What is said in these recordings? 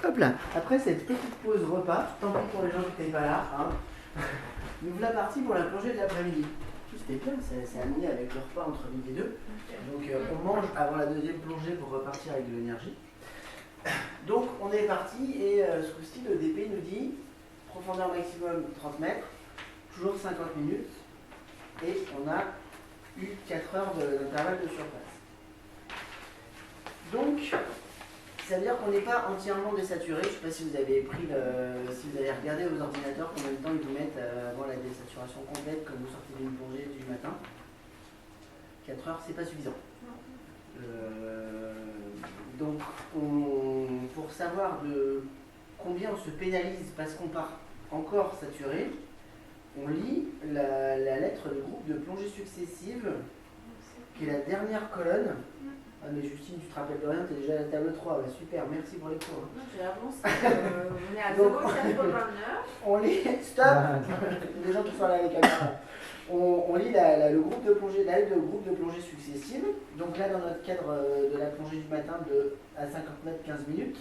Hop là. Après cette petite pause repas, tant pis pour les gens qui n'étaient pas là, hein, nous voilà partis pour la plongée de l'après-midi. C'était bien, c'est aligné avec le repas entre midi et deux. Donc on mange avant la deuxième plongée pour repartir avec de l'énergie. Donc on est parti et ce coup-ci le DP nous dit profondeur maximum 30 mètres, toujours 50 minutes et on a eu 4 heures d'intervalle de surface. Donc ça veut dire qu'on n'est pas entièrement désaturé. Je ne sais pas si vous avez si vous avez regardé vos ordinateurs combien de temps ils vous mettent avant la désaturation complète quand vous sortez d'une plongée du matin. 4 heures, c'est pas suffisant. Donc, pour savoir de combien on se pénalise parce qu'on part encore saturé, on lit la lettre de groupe de plongée successive, qui est la dernière colonne. Ah mais Justine, tu te rappelles de rien, tu es déjà à la table 3, bah, super, merci pour les cours. Hein. Non, j'ai avancé, on est à 0,89. On lit, stop, les gens qui sont là avec la caméra. On lit le groupe de plongée, la lettre de groupe de plongée successive. Donc là, dans notre cadre de la plongée du matin à 50 mètres 15 minutes,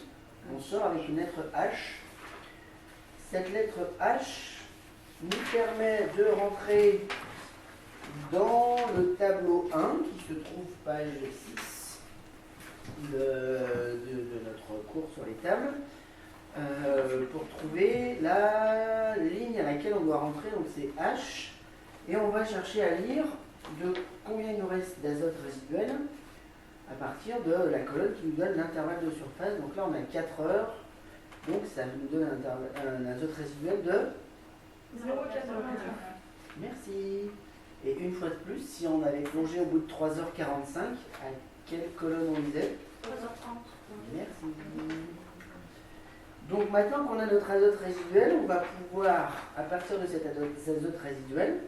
on sort avec une lettre H. Cette lettre H nous permet de rentrer dans le tableau 1, qui se trouve page 6 de notre cours sur les tables, pour trouver la ligne à laquelle on doit rentrer, donc c'est H, et on va chercher à lire de combien il nous reste d'azote résiduel à partir de la colonne qui nous donne l'intervalle de surface. Donc là on a 4 heures, donc ça nous donne un azote résiduel de 0,89. Merci. Et une fois de plus, si on avait plongé au bout de 3h45, à quelle colonne on lisait? 3h30. Merci. Donc maintenant qu'on a notre azote résiduel, on va pouvoir, à partir de cet azote résiduel,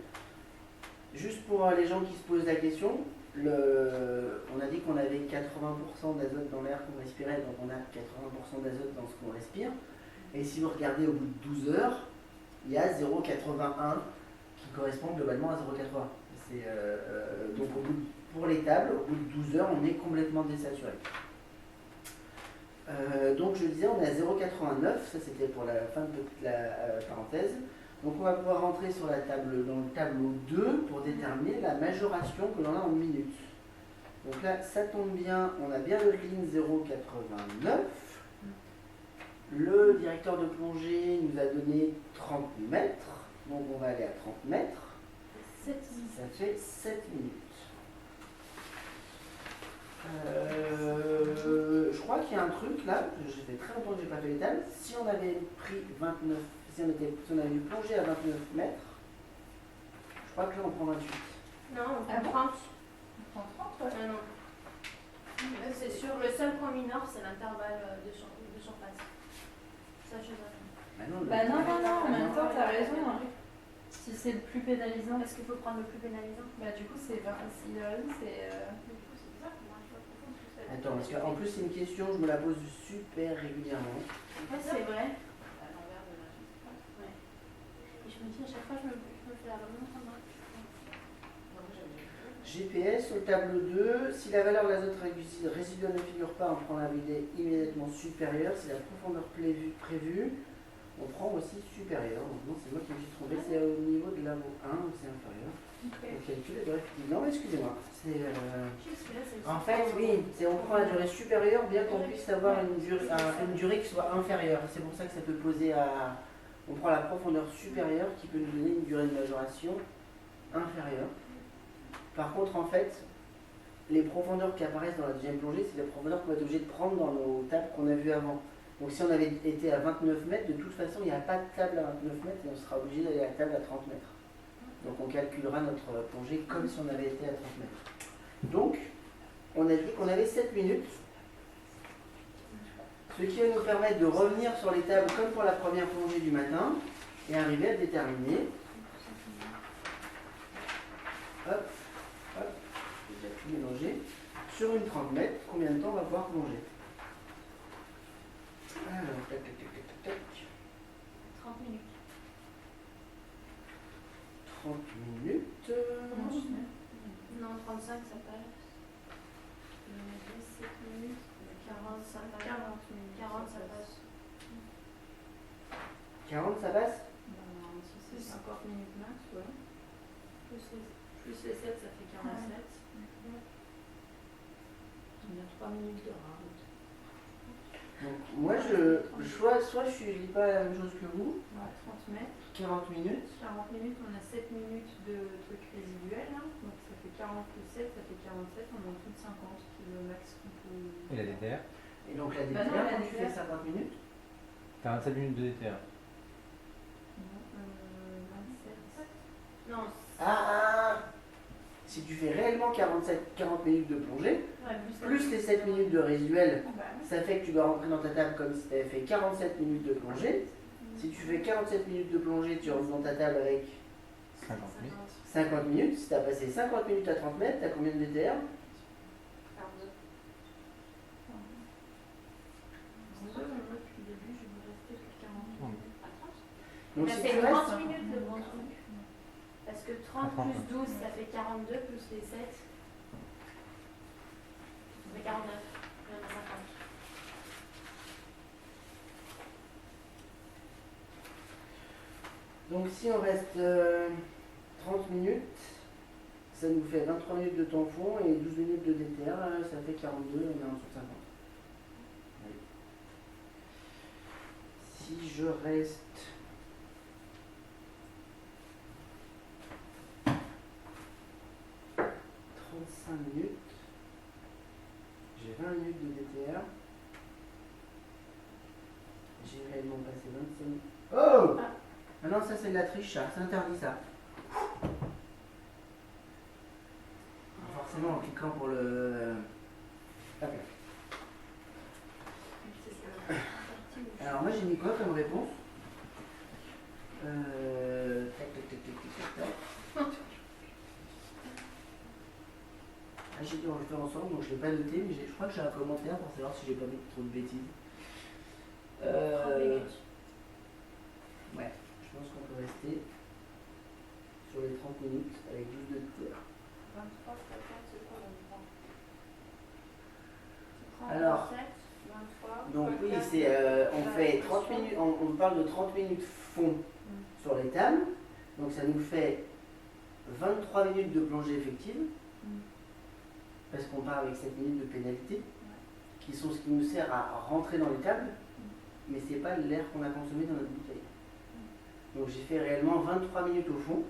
juste pour les gens qui se posent la question, on a dit qu'on avait 80% d'azote dans l'air qu'on respirait, donc on a 80% d'azote dans ce qu'on respire. Et si vous regardez au bout de 12 heures, il y a 0,81 qui correspond globalement à 0,80. Donc pour les tables, au bout de 12 heures, on est complètement désaturé. Donc je disais, on est à 0,89, ça c'était pour la fin de la parenthèse. Donc on va pouvoir rentrer sur dans le tableau 2 pour déterminer la majoration que l'on a en minutes. Donc là, ça tombe bien, on a bien notre ligne 0,89. Le directeur de plongée nous a donné 30 mètres, donc on va aller à 30 mètres. Ça fait 7 minutes. Je crois qu'il y a un truc là, ça fait très longtemps que je n'ai pas fait les tables. Si on avait pris 29, si on avait dû plonger à 29 mètres, je crois que là on prend 28. Non, on prend 30. On prend 30, ouais. Non. C'est sur le seul point mineur, c'est l'intervalle de surface. Ça, je sais pas. Non, en même temps, t'as raison. Hein. Si c'est le plus pénalisant. Est-ce qu'il faut prendre le plus pénalisant? Bah, du coup, c'est 20. Il a raison, c'est. Attends, parce qu'en plus c'est une question, je me la pose super régulièrement. Ouais, c'est vrai. À l'envers de la ouais. Et je me dis à chaque fois, je me fais la remonte en main. GPS au tableau 2, si la valeur de l'azote résiduel ne figure pas, on prend la validée immédiatement supérieure. Si la profondeur prévue, on prend aussi supérieure. Donc non, c'est moi qui me suis trompé, c'est au niveau de l'avo 1, donc c'est inférieur. Okay. Le calcul est bref. Non, mais excusez-moi. En fait, oui, on prend la durée supérieure, bien qu'on puisse avoir une durée qui soit inférieure. C'est pour ça que ça peut poser à... On prend la profondeur supérieure qui peut nous donner une durée de majoration inférieure. Par contre, en fait, les profondeurs qui apparaissent dans la deuxième plongée, c'est les profondeurs qu'on va être obligé de prendre dans nos tables qu'on a vues avant. Donc si on avait été à 29 mètres, de toute façon, il n'y a pas de table à 29 mètres et on sera obligé d'aller à la table à 30 mètres. Donc on calculera notre plongée comme si on avait été à 30 mètres. Donc, on a dit qu'on avait 7 minutes, ce qui va nous permettre de revenir sur les tables comme pour la première plongée du matin et arriver à déterminer. Hop, hop, j'ai déjà tout mélangé. Sur une 30 mètres, combien de temps on va pouvoir plonger? Alors, tac, tac, tac, tac, tac. 30 minutes. 30 minutes. Non, 35 ça passe. 7 minutes. 40 ça passe. 40 ça passe. 40 ça passe? Si c'est 50 minutes max, ouais. Plus les 7, ça fait 47. On a 3 minutes de route. Donc, moi, soit je lis pas la même chose que vous. Ouais, 30 mètres. 40 minutes. 40 minutes, on a 7 minutes de trucs résiduels. Hein. Donc ça fait 40 plus 7, ça fait 47. On a en tout de 50 qui est le max qu'on peut. Et la DTR? Et donc la DTR, non, la quand tu DTR. fais 50 minutes? 47 minutes de DTR. Non, 27. Non, Si tu fais réellement 40 minutes de plongée, ouais, plus les 7 minutes de résiduel, Bah, ouais. ça fait que tu dois rentrer dans ta table comme si tu avais fait 47 minutes de plongée. Si tu fais 47 minutes de plongée, tu rentres dans ta table avec 50 minutes. 50 minutes. Si tu as passé 50 minutes à 30 mètres, tu as combien de DTR? 42. Depuis le début, je vais rester sur 40 minutes. Donc Là, si c'est tu 30 restes... minutes le grand truc. Parce que 30 plus 12, ça fait 42, plus les 7. Ça fait 49. Il y en a 50. Donc si on reste 30 minutes, ça nous fait 23 minutes de temps fond et 12 minutes de DTR, ça fait 42 et on est en dessous de 50. Oui. Si je reste... minutes, j'ai 20 minutes de DTR, j'ai réellement passé 25 minutes. Oh! Ah non, ça c'est de la triche, ça, c'est interdit ça. Forcément en cliquant pour le... Ok. Alors moi j'ai mis quoi comme réponse? Tac tac tac tac tac tac. Ah, j'ai dit on le fait ensemble, donc je ne l'ai pas noté, mais je crois que j'ai un commentaire pour savoir si j'ai pas mis trop de bêtises. Ouais, je pense qu'on peut rester sur les 30 minutes avec 12 de DTR. 23, 50, c'est quoi 23? Alors, 23, donc oui, c'est, on fait 30 minutes, on parle de 30 minutes fond sur les tables, donc ça nous fait 23 minutes de plongée effective. Parce qu'on part avec 7 minutes de pénalité, qui sont ce qui nous sert à rentrer dans les tables, mais c'est pas l'air qu'on a consommé dans notre bouteille. Donc j'ai fait réellement 23 minutes au fond,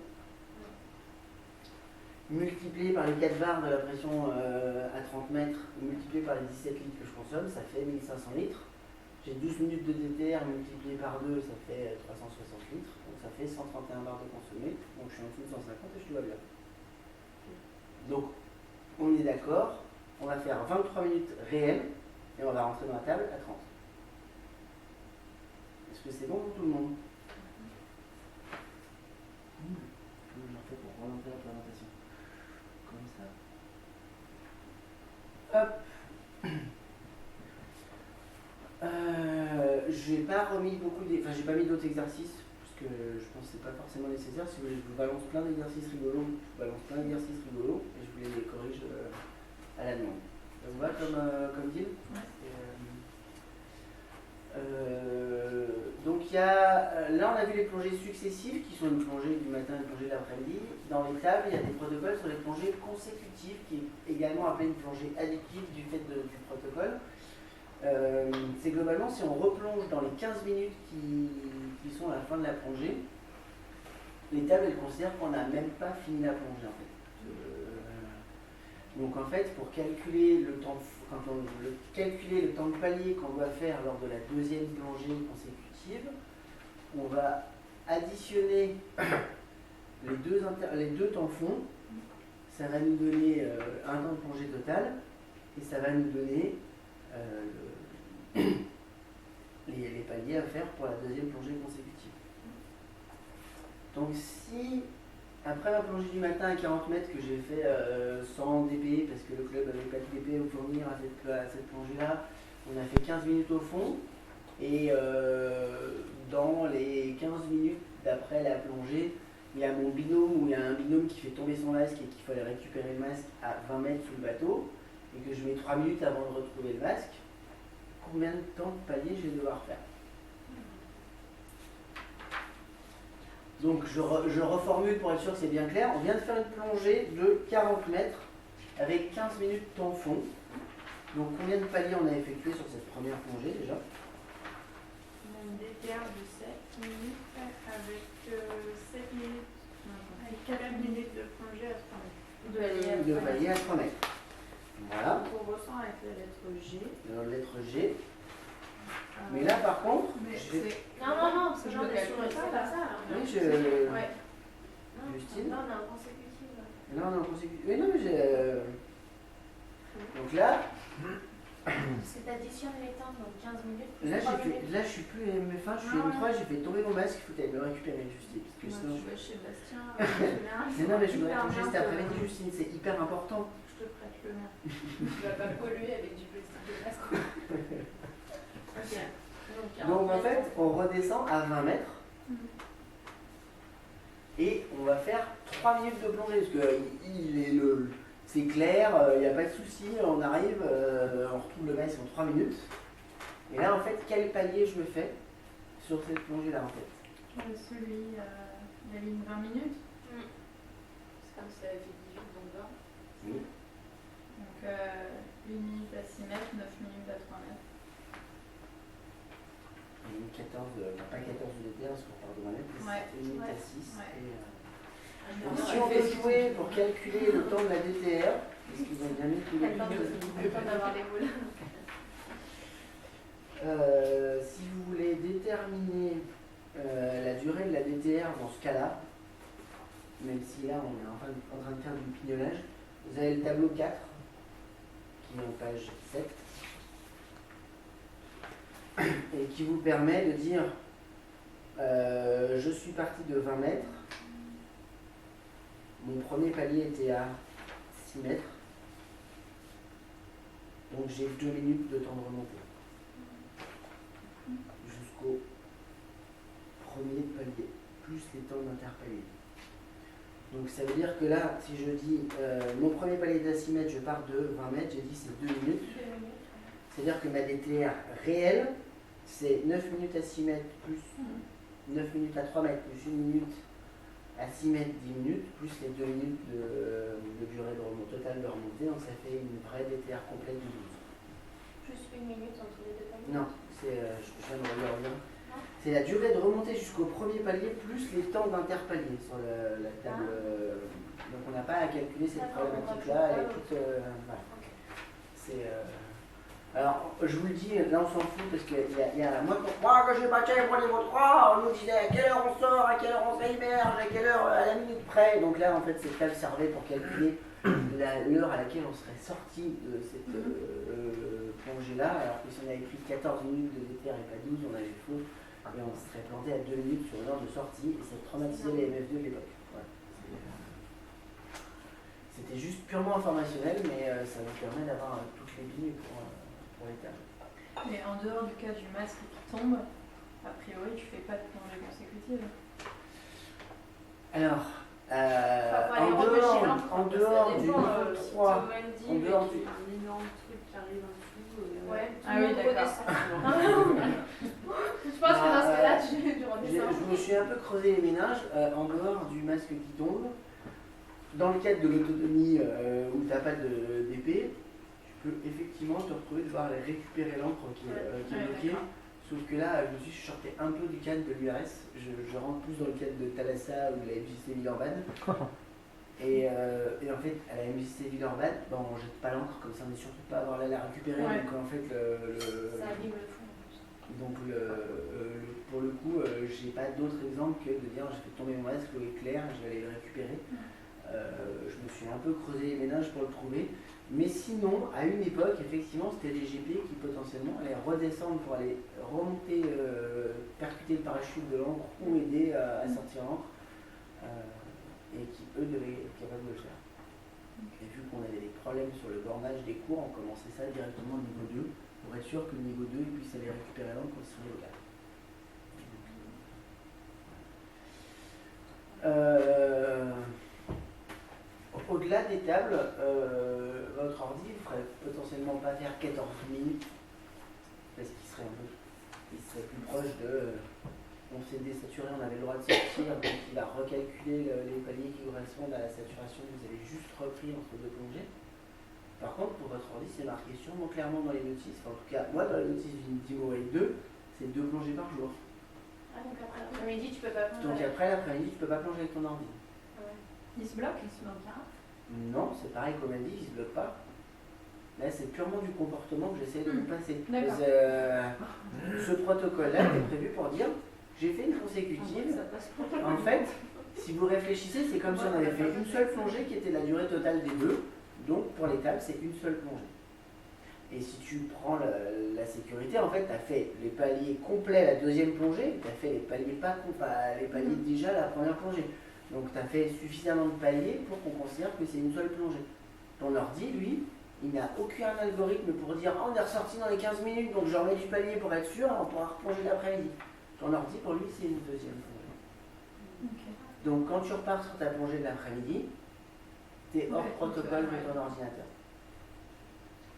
multiplié par les 4 bars de la pression à 30 mètres, multiplié par les 17 litres que je consomme, ça fait 1500 litres. J'ai 12 minutes de DTR multiplié par 2, ça fait 360 litres, donc ça fait 131 bars de consommé, donc je suis en dessous de 150 et je dois bien. Donc, on est d'accord, on va faire 23 minutes réelles et on va rentrer dans la table à 30. Est-ce que c'est bon pour tout le monde? Comment je refais pour relancer la présentation? Comme ça. Hop. J'ai pas remis j'ai pas mis d'autres exercices parce que je pense que c'est pas forcément nécessaire. Si vous voulez, je vous balance plein d'exercices rigolos, et je vous les corrige à la demande. Ça vous va comme deal? Donc là on a vu les plongées successives qui sont une plongée du matin et une plongée de l'après-midi. Dans les tables, il y a des protocoles sur les plongées consécutives qui est également appelée une plongée additive du fait du protocole. C'est globalement si on replonge dans les 15 minutes qui sont à la fin de la plongée, les tables elles considèrent qu'on n'a même pas fini la plongée en fait. Donc en fait pour calculer le temps de palier qu'on doit faire lors de la deuxième plongée consécutive, on va additionner les deux temps fonds, ça va nous donner un temps de plongée total et ça va nous donner les paliers à faire pour la deuxième plongée consécutive. Donc si, après ma plongée du matin à 40 mètres que j'ai fait sans DP, parce que le club n'avait pas de DP à vous fournir à cette plongée-là, on a fait 15 minutes au fond, et dans les 15 minutes d'après la plongée, il y a mon binôme, ou il y a un binôme qui fait tomber son masque et qu'il fallait récupérer le masque à 20 mètres sous le bateau, et que je mets 3 minutes avant de retrouver le masque. Combien de temps de palier je vais devoir faire? Donc je reformule pour être sûr que c'est bien clair. On vient de faire une plongée de 40 mètres avec 15 minutes de temps fond. Donc combien de paliers on a effectué sur cette première plongée déjà? On a une DTR de 7 minutes avec 7 minutes, avec 4 minutes de plongée à 3 mètres. De paliers à 3 mètres. Voilà, Donc on ressent avec la lettre G. la lettre G. Mais là par contre, Mais je vais- c'est- Non, parce que Je là, on le est sur calcule c'est pas, pas ça. là. oui, Ouais. Non, Justine non, on est en consécutive. Non, consécutif. Oui, non, mais j'ai. Donc là, Parce que t'additionnes les temps, donc 15 minutes. plus là, 3 minutes. je suis plus MF1, je suis Ah ouais. M3, j'ai fait tomber mon masque, il faut que tu ailles me récupérer, Justine. Parce que Moi, sinon. je vais chez Bastien. Mais non, mais je me réfléchis cet après-midi, Justine, c'est hyper important. Je te prête le mien. Tu vas pas polluer avec du plastique de masque. Ok. Donc en fait, on redescend à 20 mètres et on va faire 3 minutes de plongée parce que c'est clair, il n'y a pas de souci, on arrive, on retrouve le masque en 3 minutes. Et là en fait, quel palier je me fais sur cette plongée là en fait? Celui, il a mis 20 minutes. C'est comme si ça avait fait 18, donc 20. Oui. Donc 1 minute à 6 mètres, 9 minutes à 3 mètres. Et une 14, pas 14 de DTR parce qu'on parle de 20 mètres, mais Ouais. c'était une minute à Ouais. 6. Ouais. Donc si on veut jouer pour calculer le temps de la DTR, parce qu'ils ont bien mis tous les Le temps d'avoir les boules. si vous voulez déterminer la durée de la DTR dans ce cas-là, même si là on est en train de faire du pignolage, vous avez le tableau 4 qui est en page 7 et qui vous permet de dire je suis parti de 20 mètres, mon premier palier était à 6 mètres, donc j'ai 2 minutes de temps de remontée jusqu'au premier palier, plus les temps d'interpalier. Donc ça veut dire que là, si je dis mon premier palier est à 6 mètres, je pars de 20 mètres, j'ai dit c'est 2 minutes. C'est-à-dire que ma DTR réelle, c'est 9 minutes à 6 mètres plus 9 minutes à 3 mètres plus 1 minute à 6 mètres 10 minutes, plus les 2 minutes de durée de remontée totale de remontée, donc ça fait une vraie DTR complète de 12. Plus 1 minute entre les deux paliers. Non, c'est, je viens de regarder. C'est la durée de remontée jusqu'au premier palier plus les temps d'interpalier sur la table. Donc on n'a pas à calculer cette problématique-là, elle est toute. Voilà. C'est, alors, je vous le dis, là on s'en fout parce qu'il y a moi quand j'ai battu pour niveau 3, on nous disait à quelle heure on sort, à quelle heure on s'immerge, à quelle heure à la minute près. Donc là en fait cette table servait pour calculer l'heure à laquelle on serait sorti de cette plongée-là, alors que si on avait pris 14 minutes de DTR et pas 12, on avait faux. Et on serait planté à 2 minutes sur l'heure de sortie et ça traumatisait les MF2 de l'époque. Voilà. C'était juste purement informationnel, mais ça vous permet d'avoir toutes les billes pour les tables. Mais en dehors du cas du masque qui tombe, a priori tu fais pas de plongée consécutive. Alors, en aller dehors repêcher du l'encre, niveau 3, en dehors du... un énorme truc qui arrive en dessous. Ouais, Ah oui, d'accord. Je pense que dans ce cas-là, tu Je redescends. me suis un peu creusé les méninges en dehors du masque qui tombe. Dans le cadre de l'autonomie où tu n'as pas d'épée, tu peux effectivement te retrouver devoir aller récupérer l'encre qui est bloquée. Sauf que là, je sortais un peu du cadre de l'URS. Je rentre plus dans le cadre de Thalassa ou de la MJC Villeurbanne. Et en fait, à la MJC Villeurbanne, on ne jette pas l'encre, comme ça on n'est surtout pas avoir à la récupérer. Ouais. Donc en fait, Ça abîme le fond. donc pour le coup, j'ai pas d'autre exemple que de dire j'ai fait tomber mon masque, l'eau est claire, je vais aller le récupérer. Je me suis un peu creusé les méninges pour le trouver. Mais sinon, à une époque, effectivement, c'était des GP qui potentiellement allaient redescendre pour aller remonter, percuter le parachute de l'encre ou aider à sortir l'encre. Et qui, eux, devaient être capables de le faire. Et vu qu'on avait des problèmes sur le bornage des cours, on commençait ça directement au niveau 2 pour être sûr que le niveau 2 puisse aller récupérer l'encre quand il serait local. Au-delà des tables, votre ordi ne ferait potentiellement pas faire 14 minutes parce qu'il serait plus proche de on s'est désaturé, on avait le droit de sortir, donc il a recalculé les paliers qui correspondent à la saturation que vous avez juste repris entre deux plongées. Par contre, pour votre ordi, c'est marqué sûrement clairement dans les notices, enfin, en tout cas, moi dans les notices d'Immoway 2, c'est 2 plongées par jour. Ah, donc après l'après-midi, tu peux pas plonger. Donc après l'après-midi, tu peux pas plonger avec ton ordi. Ouais. Il se bloque. Non, c'est pareil comme elle dit, il se bloque pas. Là, c'est purement du comportement que j'essaie de vous passer. D'accord. Ce protocole-là est prévu pour dire, j'ai fait une consécutive. En fait, si vous réfléchissez, c'est comme si on avait fait une seule plongée qui était la durée totale des deux. Donc pour les tables, c'est une seule plongée. Et si tu prends la sécurité, en fait, tu as fait les paliers complets la deuxième plongée, tu as fait les paliers pas les paliers déjà la première plongée. Donc tu as fait suffisamment de paliers pour qu'on considère que c'est une seule plongée. Ton ordi, lui, il n'a aucun algorithme pour dire oh, on est ressorti dans les 15 minutes, donc je remets du palier pour être sûr, on pourra replonger l'après-midi. Ton ordi, pour lui, c'est une deuxième plongée. Okay. Donc quand tu repars sur ta plongée de l'après-midi, tu es hors protocole de ton ordinateur.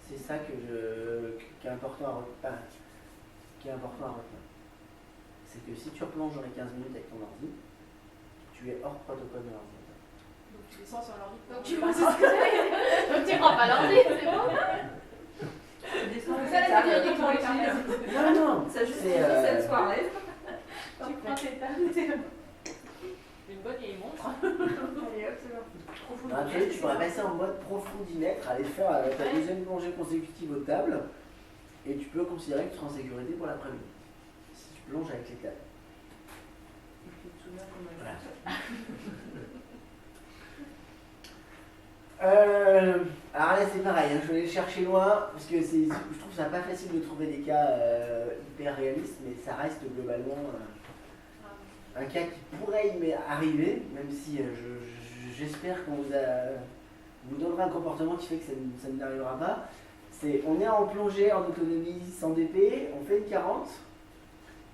C'est ça qui est important à retenir. C'est que si tu replonges dans les 15 minutes avec ton ordi, tu es hors protocole de l'ordinateur. Donc tu descends sur l'ordi. Donc tu penses ce que c'est. Donc tu prends pas l'ordi, c'est bon. Ça la sécurité pour les cartes. Non, Ça justifie c'est cette soirée. Tu prends tes tables. Une bonne vieille montre. Allez hop, c'est bon. Après, tu pourrais passer en mode profondimètre, aller faire ta deuxième plongée consécutive aux tables, et tu peux considérer que tu seras en sécurité pour l'après-midi. Si tu plonges avec les tables. Alors là c'est pareil, hein, je vais aller chercher loin parce que je trouve ça pas facile de trouver des cas hyper réalistes, mais ça reste globalement un cas qui pourrait y arriver, même si j'espère qu'on vous donnera un comportement qui fait que ça ne n'arrivera pas. On est en plongée en autonomie sans DP, on fait une 40,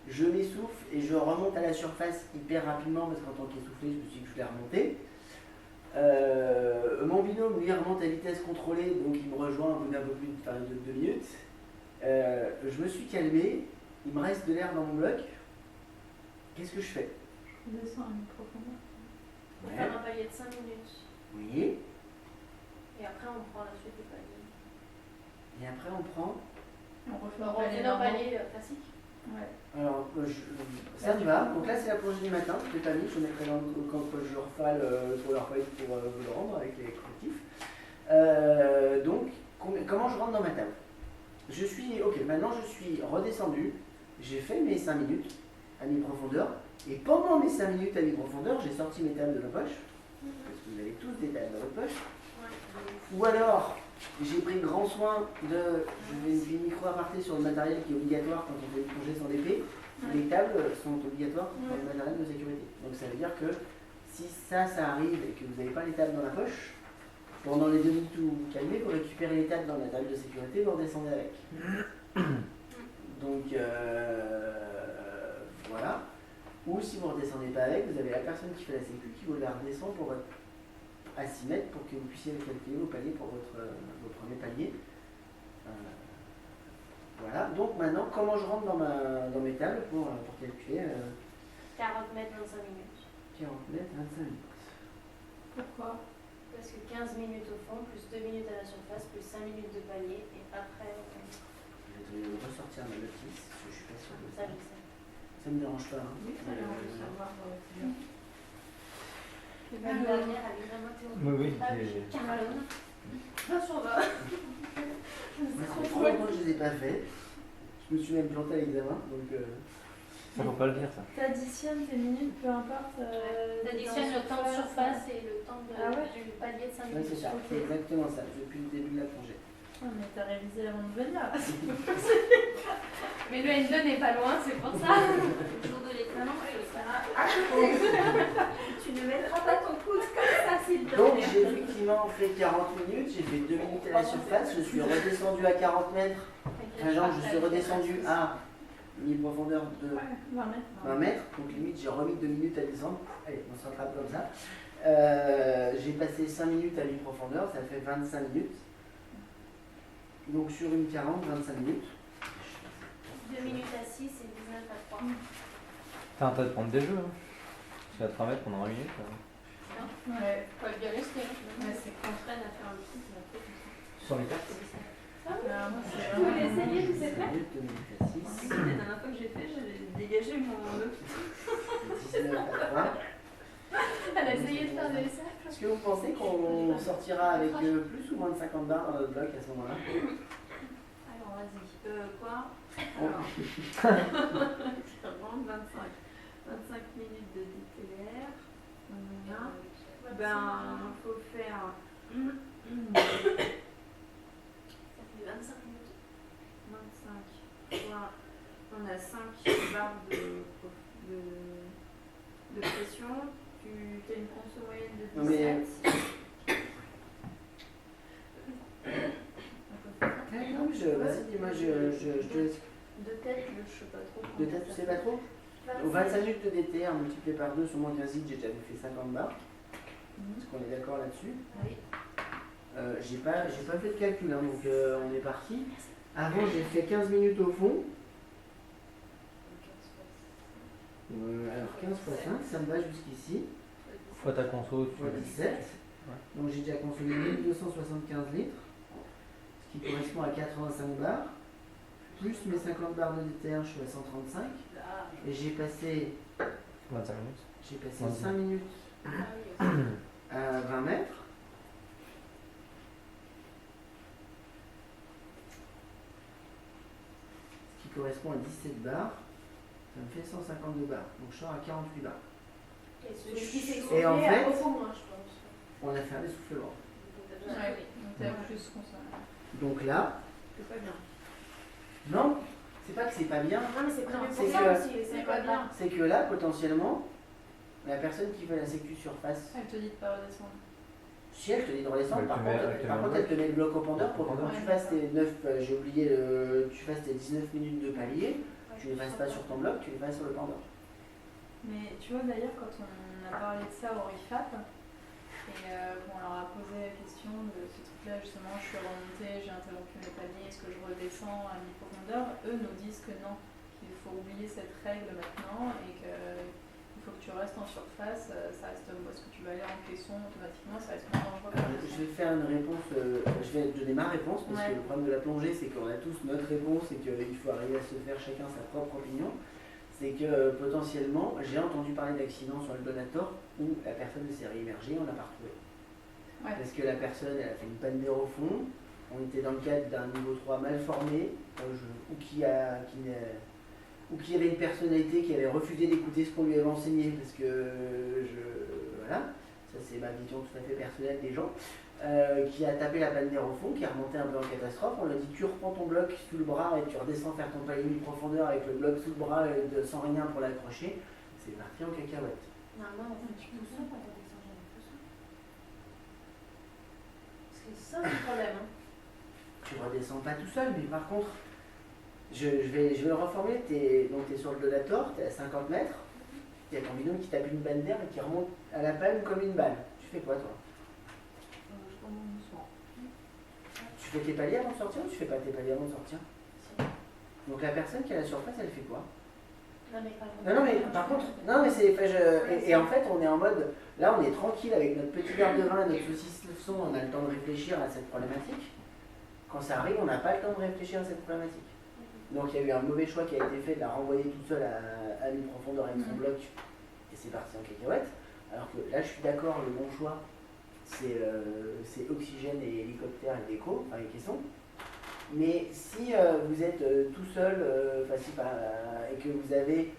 je m'essouffle et je remonte à la surface hyper rapidement parce qu'en tant qu'essoufflé, je me suis dit que je voulais remonter. Mon binôme lui remonte à vitesse contrôlée, donc il me rejoint au bout d'un peu plus de 2 minutes. Je me suis calmé, il me reste de l'air dans mon bloc. Qu'est-ce que je fais? Je descends à mi-profondeur. On va faire un palier de 5 minutes. Oui. Et après on prend la suite des paliers. Et après on prend. On refait On refait nos paliers classiques. Ouais. Alors, ça me va. Donc là, c'est la plongée du matin. Je l'ai pas mis. Je mettrai quand je refais le PowerPoint pour vous le rendre avec les collectifs. Donc, comment je rentre dans ma table? Maintenant je suis redescendu. J'ai fait mes 5 minutes à mi-profondeur. Et pendant mes 5 minutes à mi-profondeur, j'ai sorti mes tables de ma poche. Parce que vous avez tous des tables dans votre poche. Ouais. Ou alors, j'ai pris grand soin de. Je vais une micro-aparté sur le matériel qui est obligatoire quand on fait une plongée sans DP. Les tables sont obligatoires pour le matériel de sécurité. Donc ça veut dire que si ça arrive et que vous n'avez pas les tables dans la poche, pendant les 2 minutes où vous calmez, vous récupérez les tables dans la table de sécurité, vous redescendez avec. Donc voilà. Ou si vous ne redescendez pas avec, vous avez la personne qui fait la sécu qui vous la redescend pour votre à 6 mètres pour que vous puissiez calculer vos paliers pour vos premiers paliers. Voilà, donc maintenant, comment je rentre dans mes tables pour calculer 40 mètres, 25 minutes. 40 mètres, 25 minutes. Pourquoi? Parce que 15 minutes au fond, plus 2 minutes à la surface, plus 5 minutes de palier, et après... Je vais ressortir ma notice, parce que je suis pas sûr de Ça, je sais. Ça me dérange pas. Hein. Oui, ça a l'air de savoir. L'année dernière, elle est vraiment théorique. Oui, Ah oui, Caroline. Pas sur va. Franchement, je les ai pas fait. Je me suis même planté à l'examen, donc... Ça faut pas le dire, ça. T'additionnes tes minutes, peu importe. T'additionnes le temps de surface et le temps du palier de 5 Oui, minutes. c'est ça, c'est exactement ça, depuis le début de la plongée. Ouais, mais t'as révisé avant de venir. Mais le N2 n'est pas loin, c'est pour ça. Le jour de l'examen, Tu ne mettras pas ton coude comme ça, s'il te plaît. Donc j'ai effectivement fait 40 minutes, j'ai fait 2 minutes à la surface, je suis redescendu à 40 mètres. Genre, je suis redescendu à mi-profondeur de 20 mètres, donc limite j'ai remis 2 minutes à descendre. Allez, on se rattrape comme ça. J'ai passé 5 minutes à mi-profondeur, ça fait 25 minutes. Donc sur une 40, 25 minutes. 2 minutes à 6 et 19 à 3. T'as intérêt de prendre des jeux, hein. Tu vas te remettre pendant 1 minute. Ouais. Faut être bien resté. Ouais, c'est On traîne à faire le truc. Sur les cartes. Alors, moi, c'est Vous voulez essayer, vous êtes prêts? Minute 2006. La dernière fois que j'ai fait, j'ai dégagé mon hôpital. 19 à 20. Elle a essayé de faire des cercles. Est-ce que vous pensez qu'on sortira avec plus ou moins de 50 barres dans notre bloc à ce moment-là? Alors, vas-y. Quoi? Oh. Alors, ça rentre 25 minutes de DTR. On en a. Ben, faut faire. Ça fait 25 minutes. 25. Soit on a 5 barres de pression. Tu as une conso moyenne de 17. Non, mais- Vas-y, dis-moi, je te laisse. De tête, je sais pas trop. De tête, tu sais pas trop? Au 25 minutes de DTR multiplié par 2 sur moins 15 litres, j'ai déjà fait 50 barres. Est-ce qu'on est d'accord là-dessus? Oui. J'ai pas fait de calcul, hein, donc on est parti. Avant, j'ai fait 15 minutes au fond. Alors 15 fois 5, ça me va jusqu'ici. Fois ta conso, tu Fois 17. Donc j'ai déjà consommé 1275 litres, ce qui correspond à 85 barres. Plus mes 50 barres de DTR, je suis à 135. Et j'ai passé 25 minutes. J'ai passé 5 minutes Ah oui, aussi. à 20 mètres. Ce qui correspond à 17 barres. Ça me fait 152 barres. Donc je sors à 48 barres. Et celui qui s'est Et en essoufflé fait- a beaucoup moins, je pense. On a fait un essoufflement. Ouais, donc t'as plus qu'on s'en Donc là, C'est pas bien. non, c'est pas que c'est pas bien. Non, mais c'est prévu C'est pour ça que- aussi, c'est pas bien. C'est que là, potentiellement, la personne qui fait la sécu surface, Elle te dit de pas redescendre. si elle te dit de redescendre, Elle par te met- contre, elle te par met contre, un elle te met le bloc au pendeur pour que quand Ouais. tu fasses tes 9, j'ai oublié, tu fasses tes 19 minutes de palier, tu les fasses pas sur ton bloc, tu les fasses sur le pendeur. Mais tu vois d'ailleurs quand on a parlé de ça au RIFAP, et on leur a posé la question de ce truc-là justement, je suis remontée, j'ai interrompu mes paliers, est-ce que je redescends à mi-profondeur? Eux nous disent que non, qu'il faut oublier cette règle maintenant et qu'il faut que tu restes en surface, ça reste, parce que tu vas aller en caisson automatiquement, ça reste moins dangereux. Alors, je vais faire une réponse, je vais donner ma réponse parce que Ouais. le problème de la plongée c'est qu'on a tous notre réponse et qu'il faut arriver à se faire chacun sa propre opinion. C'est que potentiellement, j'ai entendu parler d'accidents sur le Donator où la personne s'est réimmergée, on l'a pas retrouvée. Ouais. Parce que la personne elle a fait une panne d'air au fond, on était dans le cadre d'un niveau 3 mal formé, ou qui avait une personnalité qui avait refusé d'écouter ce qu'on lui avait enseigné parce que voilà, ça c'est ma vision tout à fait personnelle des gens, qui a tapé la panne d'air au fond, qui a remonté un peu en catastrophe. On lui a dit tu reprends ton bloc sous le bras et tu redescends faire ton palier mi-profondeur avec le bloc sous le bras sans rien pour l'accrocher. C'est parti en cacahuète. Normalement, on fait tout ça quand on descend jamais tout ça. Parce que c'est ça le problème. Hein. Tu redescends pas tout seul, mais par contre, je vais le reformuler. Donc tu es sur le Donator, tu es à 50 mètres, il y a ton binôme qui tape une panne d'air et qui remonte à la panne comme une balle. Tu fais quoi toi? Je remonte doucement. Tu fais tes paliers avant de sortir ou tu fais pas tes paliers avant de sortir? Donc la personne qui est à la surface, elle fait quoi? Non, mais pas Non, mais par contre, non, mais c'est. Et en fait, on est en mode. Là, on est tranquille avec notre petit verre de vin et notre saucisse leçon, on a le temps de réfléchir à cette problématique. Quand ça arrive, on n'a pas le temps de réfléchir à cette problématique. Donc il y a eu un mauvais choix qui a été fait de la renvoyer toute seule à mi-profondeur avec son bloc, et c'est parti en cacahuète. Alors que là, je suis d'accord, le bon choix, c'est oxygène et hélicoptère et déco, enfin les caissons. Mais si vous êtes tout seul, et que vous avez.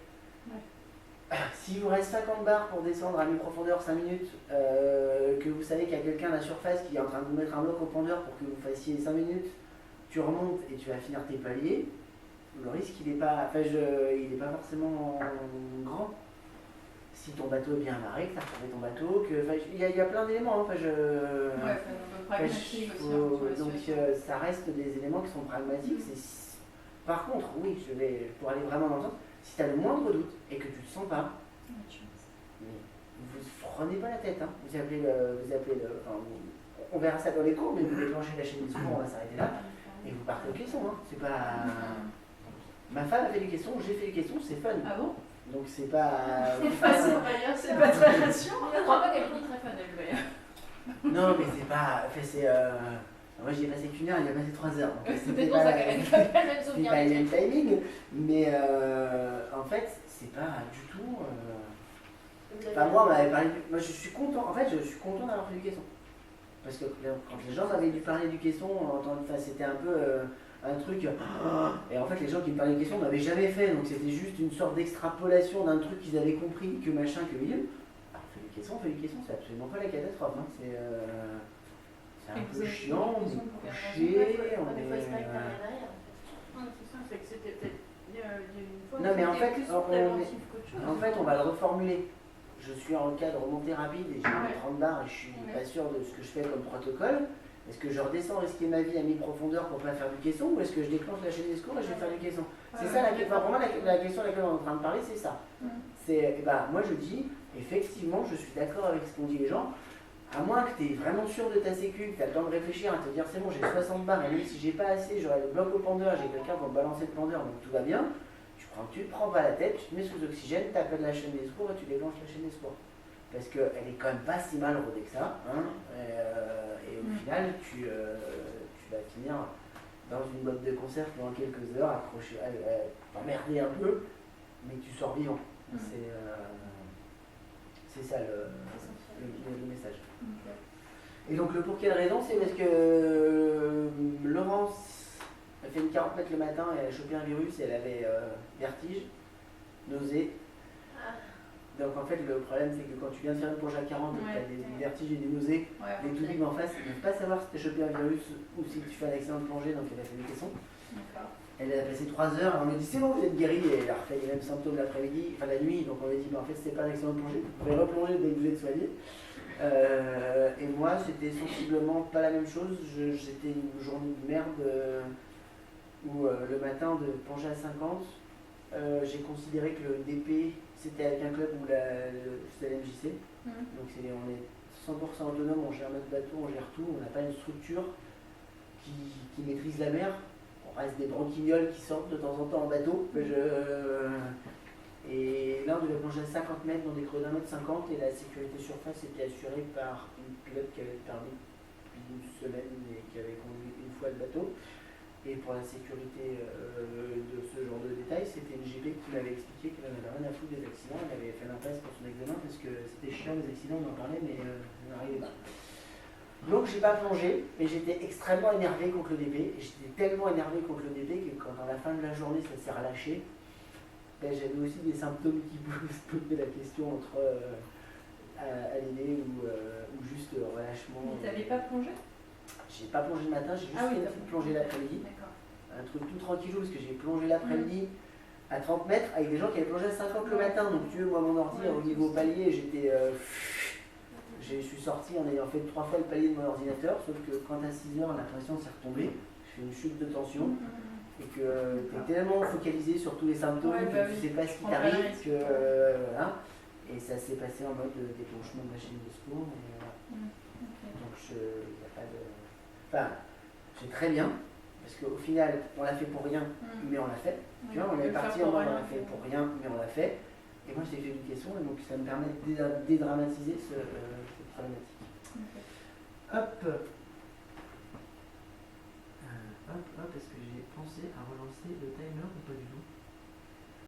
Si vous reste 50 barres pour descendre à mi-profondeur 5 minutes, que vous savez qu'il y a quelqu'un à la surface qui est en train de vous mettre un bloc au pendeur pour que vous fassiez 5 minutes, tu remontes et tu vas finir tes paliers, le risque il n'est pas, forcément grand. Si ton bateau est bien amarré, que tu as retrouvé ton bateau, il y a plein d'éléments. Ouais, un peu pragmatique aussi. Donc ça reste des éléments qui sont pragmatiques. Par contre, oui, pour aller vraiment dans le sens, si tu as le moindre doute et que tu ne le sens pas, mais vous prenez pas la tête. Hein. Vous appelez on verra ça dans les cours, mais vous déclenchez la chaîne des secours, on va s'arrêter là, et vous partez aux questions. Hein. C'est pas. Ma femme a fait des questions, j'ai fait des questions, c'est fun. Ah bon? Donc c'est pas. C'est facile, on va dire, C'est pas très rassurant. Je ne crois pas qu'elle est très fan, elle, d'ailleurs. Non, mais c'est pas. Enfin, c'est. Moi j'y ai passé qu'une heure, il y a passé 3 heures. Donc C'est c'était pour ça pas, qu'elle a pas le même c'était souvenir. pas le même timing. Mais en fait, c'est pas du tout. Enfin, moi, on m'avait parlé. Moi, je suis content. En fait, je suis content d'avoir fait du caisson. Parce que quand les gens m'avaient dû parler du caisson, enfin, c'était un peu un truc. Et en fait, les gens qui me parlaient du caisson n'avaient jamais fait. Donc, c'était juste une sorte d'extrapolation d'un truc qu'ils avaient compris, que machin, que bim. Alors, on fait du caisson, c'est absolument pas la catastrophe. Hein. C'est un peu chiant, on est couché, on Des fois, il se passe est. rien derrière. Ouais, c'est ça, c'est que c'était peut-être il y a une fois. Non, mais en fait, plus on préventif qu'autre chose. En fait, on va le reformuler. Je suis en cas de remontée rapide et j'ai Ouais. 30 barres et je suis pas sûr de ce que je fais comme protocole. Est-ce que je redescends risquer ma vie à mi-profondeur pour pas faire du caisson ou est-ce que je déclenche la chaîne des secours et je vais faire du caisson? C'est ça, pour moi, la question à laquelle on est en train de parler, c'est ça. Moi, je dis, effectivement, je suis d'accord avec ce qu'ont dit les gens. À moins que tu es vraiment sûr de ta sécu, que tu as le temps de réfléchir, à te dire c'est bon, j'ai 60 barres et même si j'ai pas assez, j'aurai le bloc au pendeur, j'ai quelqu'un pour me balancer le pendeur, donc tout va bien. Tu te prends pas la tête, tu te mets sous oxygène, tu appelles la chaîne des secours et tu déclenches la chaîne des secours. Parce qu'elle est quand même pas si mal rodée que ça. Hein, et au final, tu vas finir dans une boîte de conserve pendant quelques heures, accroché, t'emmerder un peu, mais tu sors vivant. C'est ça le message. Et donc, pour quelle raison? C'est parce que Laurence a fait une 40 mètres le matin et elle a chopé un virus et elle avait vertige, nausée. Donc en fait le problème c'est que quand tu viens de faire une plonge à 40 et que tu as des vertiges et des nausées, les toubibs en face ne peuvent pas savoir si tu as chopé un virus ou si tu fais un accident de plongée, donc elle a fait des caissons. Elle a passé 3 heures et on lui a dit c'est bon vous êtes guéri et elle a refait les mêmes symptômes l'après-midi, enfin la nuit, donc on lui a dit en fait c'était pas un accident de plongée, vous pouvez replonger dès que vous êtes soigné. Et moi c'était sensiblement pas la même chose, c'était une journée de merde où le matin de plonger à 50, j'ai considéré que le DP c'était avec un club où c'était l'MJC, donc on est 100% autonome, on gère notre bateau, on gère tout, on n'a pas une structure qui maîtrise la mer, on reste des branquignoles qui sortent de temps en temps en bateau, et là on devait plonger à 50 mètres dans des creux d'1,50 m et la sécurité surface était assurée par une pilote qui avait le permis depuis une semaine et qui avait conduit une fois le bateau. Et pour la sécurité de ce genre de détails, c'était une GP qui m'avait expliqué qu'elle n'avait rien à foutre des accidents, elle avait fait l'impasse pour son examen parce que c'était chiant les accidents, on en parlait, mais ça n'arrivait pas. Donc j'ai pas plongé, mais j'étais extrêmement énervé contre le DP, et j'étais tellement énervé contre le DP que quand à la fin de la journée ça s'est relâché, j'avais aussi des symptômes qui pouvaient se poser la question entre ALD ou juste relâchement. Mais t'avais pas plongé? J'ai pas plongé le matin, j'ai juste fait une petite plongée l'après-midi. Un truc tout tranquillou parce que j'ai plongé l'après-midi à 30 mètres avec des gens qui avaient plongé à 50 le matin. Donc tu veux, moi mon ordi au niveau palier, je suis sorti en ayant fait 3 fois le palier de mon ordinateur, sauf que quand à 6 heures la pression s'est retombée, je fais une chute de tension et que tu es tellement focalisé sur tous les symptômes que tu sais pas ce qui t'arrive, voilà. Et ça s'est passé en mode déclenchement de la chaîne de secours. Donc il n'y a pas de... Enfin, c'est très bien, parce qu'au final, on l'a fait pour rien, mais on l'a fait. Tu vois, on est parti en mode on l'a fait pour rien, mais on l'a fait. Et moi, j'ai fait du caisson, et donc ça me permet de dédramatiser cette problématique. Hop, est-ce que j'ai pensé à relancer le timer ou pas du tout?